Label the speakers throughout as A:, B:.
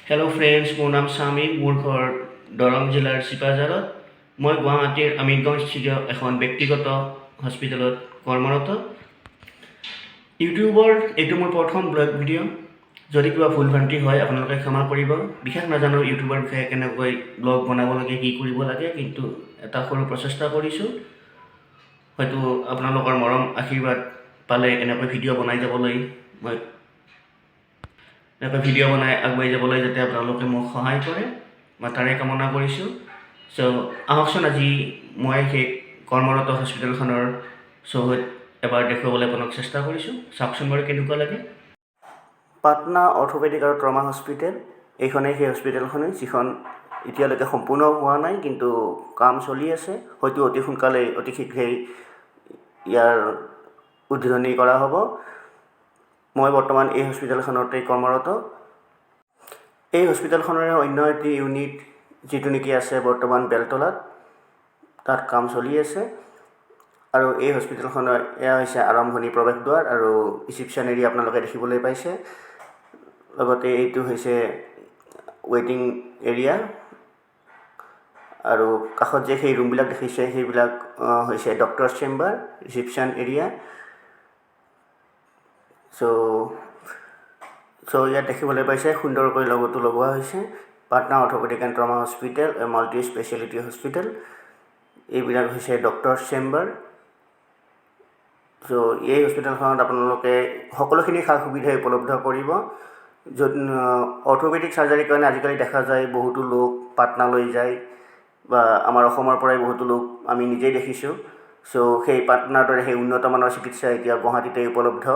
A: Hello' friends, মোৰ নাম স্বামী, মোৰ ঘৰ দৰং জিলাৰ চিপাঝাৰত। মই গুৱাহাটীৰ আমিনগঞ্জস্থিত এখন ব্যক্তিগত হস্পিটেলত কৰ্মৰত। ইউটিউবৰ এইটো মোৰ প্ৰথম ব্লগ ভিডিঅ'। যদি কিবা ভুল ভ্ৰান্তি হয় আপোনালোকে ক্ষমা কৰিব। বিশেষ নাজানো ইউটিউবৰ বিষয়ে কেনেকৈ ব্লগ বনাব লাগে, কি কৰিব লাগে, কিন্তু এটা সৰু প্ৰচেষ্টা কৰিছোঁ। হয়তো আপোনালোকৰ মৰম আশীৰ্বাদ পালে এনেকৈ ভিডিঅ' বনাই যাবলৈ আগুৱাই যাবলৈ যাতে আপোনালোকে মোক সহায় কৰে, মই তাৰে কামনা কৰিছোঁ। আহকচোন আজি মই সেই কৰ্মৰত হস্পিটেলখনৰ চৌহদ এবাৰ দেখুৱাবলৈ আপোনাক চেষ্টা কৰিছোঁ। চাওকচোন বাৰু কেনেকুৱা লাগে। পাটনা অৰ্থপেডিক আৰু ট্ৰমা হস্পিটেল, এইখনেই সেই হস্পিটেলখনেই যিখন এতিয়ালৈকে সম্পূৰ্ণ হোৱা নাই, কিন্তু কাম চলি আছে। হয়তো অতি সোনকালেই অতি শীঘ্ৰেই ইয়াৰ উদ্বোধনী কৰা হ'ব। মই বৰ্তমান এই হস্পিটেলখনতেই কৰ্মৰত। এই হস্পিটেলখনৰে অন্য এটি ইউনিট যিটো নেকি আছে বৰ্তমান বেলতলাত, তাত কাম চলি আছে। আৰু এই হস্পিটেলখনৰ এয়া হৈছে আৰম্ভণি প্ৰৱেশদ্বাৰ আৰু ৰিচিপশ্যন এৰিয়া আপোনালোকে দেখিবলৈ পাইছে। লগতে এইটো হৈছে ৱেইটিং এৰিয়া, আৰু কাষত যে সেই ৰুমবিলাক দেখিছে সেইবিলাক হৈছে ডক্টৰ চেম্বাৰ, ৰিচিপশ্যন এৰিয়া। ইয়াত দেখিবলৈ পাইছে সুন্দৰকৈ লগতো লগোৱা হৈছে Patna orthopaedic and trauma hospital, multi speciality hospital. এইবিলাক হৈছে ডক্টৰ চেম্বাৰ। এই হস্পিটেলখনত আপোনালোকে সকলোখিনি সা সুবিধাই উপলব্ধ কৰিব। য'ত অৰ্থপেডিক চাৰ্জাৰীৰ কাৰণে আজিকালি দেখা যায় বহুতো লোক পাটনালৈ যায়, বা আমাৰ অসমৰ পৰাই বহুতো লোক আমি নিজেই দেখিছোঁ। সেই পাটনাৰ দৰে সেই উন্নতমানৰ চিকিৎসা এতিয়া গুৱাহাটীতে উপলব্ধ।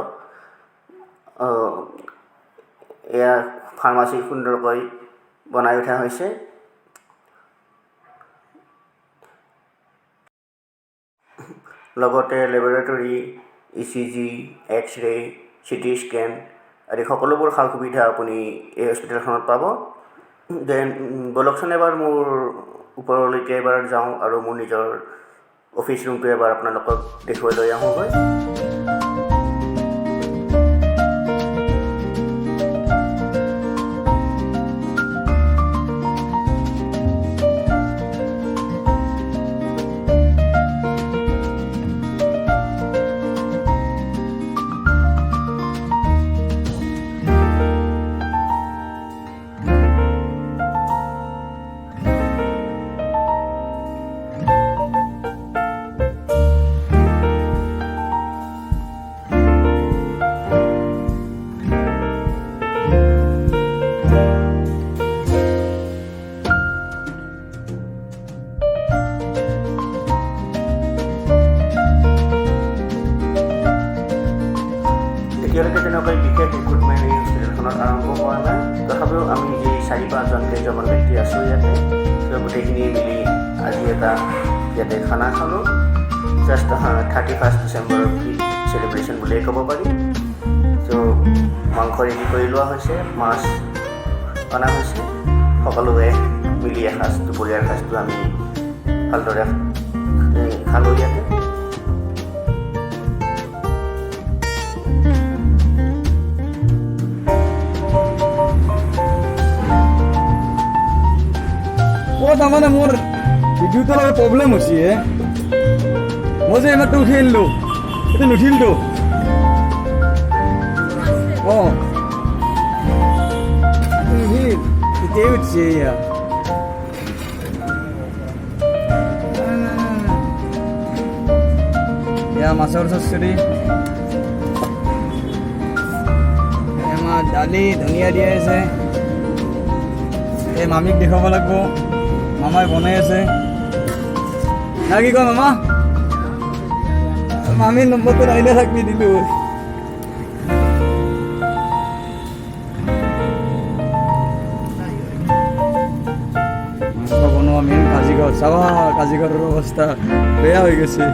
A: এয়া ফাৰ্মাচী সুন্দৰকৈ বনাই উঠা হৈছে। লগতে laboratory, ECG, X-ray, CT scan আদি সকলোবোৰ সা সুবিধা আপুনি এই হস্পিটেলখনত পাব। বলকচোন এবাৰ মোৰ ওপৰলৈকে এবাৰ যাওঁ আৰু মোৰ নিজৰ অফিচ ৰুমটো এবাৰ আপোনালোকক দেখুৱাই লৈ আহোঁগৈ। এতিয়ালৈকে তেনেকৈ বিশেষ ৰিক্ৰুটমেণ্ট এই হস্পিটেলখনত আৰম্ভ হোৱা নাই। তথাপিও আমি যি 4-5জন কেইজনমান ব্যক্তি আছোঁ ইয়াতে, গোটেইখিনি মিলি আজি এটা ইয়াতে খানা খালোঁ। জাষ্ট 31 ডিচেম্বৰৰ চেলিব্ৰেশ্যন বুলিয়েই ক'ব পাৰি। মাংস ৰেডি কৰি লোৱা হৈছে, মাছ অনা হৈছে। সকলোৱে মিলি এসাঁজ, দুপৰীয়াৰ সাঁজটো আমি ভালদৰে খালোঁ ইয়াতে।
B: তাৰমানে মোৰ ভিডিঅ'টোৰ অলপ প্ৰব্লেম হৈছে। মই যে এইমাত্ৰ উঠি আনিলোঁ, এইটো নুঠিলতো। এতিয়াই উঠিছে এয়া। এয়া মাছৰ চচ্চৰি, আমাৰ দালি ধনিয়া দিয়া আছে। এই মামীক দেখাব লাগিব, মামাই বনাই আছে না কি কয় মামা? মামীৰ নম্বৰটো আহিলে থাকবি দিলোঁ। মাংস বনোৱা মেইন কাজিঘৰ। চাবা কাজিঘৰৰ অৱস্থা বেয়া হৈ গৈছে।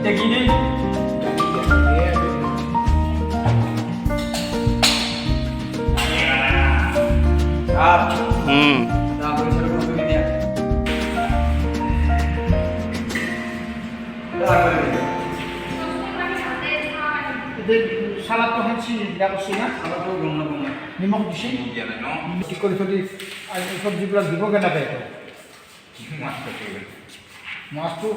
B: দেখি নি
C: সালাদ তো হাঁচি দেখছি না নিমখ দিছি ঠিক করে যদি সবজিগুলো দিব কেনাকে মাছটো